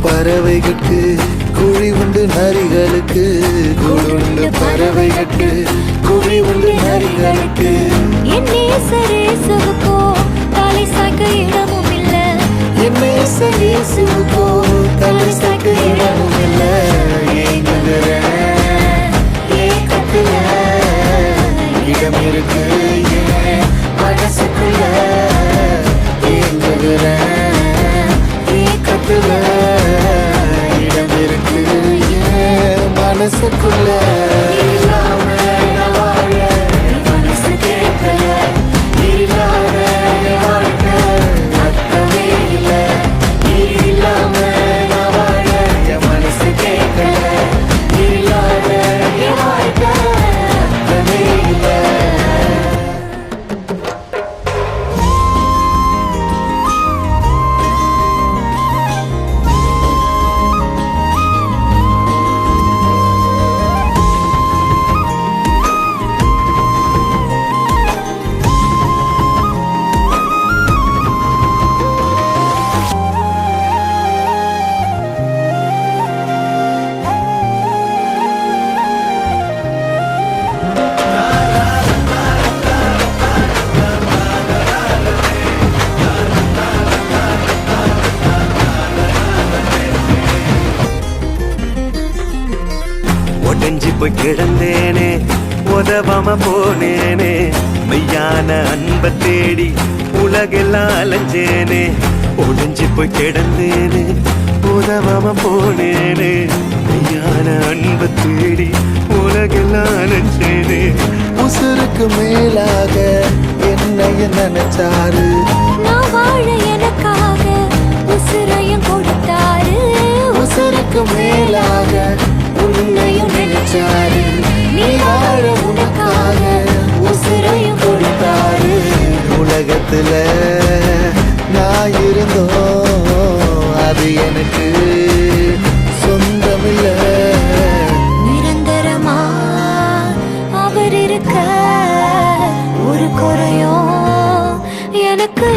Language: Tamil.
பறவைகளுக்கு குழி உண்டு நரிகளுக்கு கூடுண்டு பறவைகளுக்கு குழி உண்டு நரிகளுக்கு என் நேசரேசுவுக்கோ தலை சாய்க்க இடமும் இல்ல என் நேசரேசுவுக்கோ தலை சாய்க்க இடமும் இல்ல ஏக்கத்துல இடம் இருக்கு ஏன் மனசுக்குள்ள ஏக்கத்துல இடம் இருக்கு ஏன் மனசுக்குள்ள ஒடஞ்சி போய் கிடந்தேனே உதவாம போனேனே மெய்யான அன்பை தேடி உலகெல்லாம் அலைஞ்சேனே ஒடஞ்சி போய் கிடந்தேனே உதவாம போனேனே மெய்யான அன்பை தேடி உலகெல்லாம் அலைஞ்சேனே உசுருக்கு மேலாக என்னைய நினைச்சாரு நான் வாழ எனக்காக உசுரையும் கொடுத்தாரு உசுருக்கு மேலாக உன்னையும் நினைச்சாரு நீ வாழ உனக்காக உசுரையும் கொடுத்தாரு உலகத்துல நான் இருந்தோம் அது எனக்கு சொந்தமில்ல நிரந்தரமா அவர் இருக்க ஒரு குறையும் எனக்கு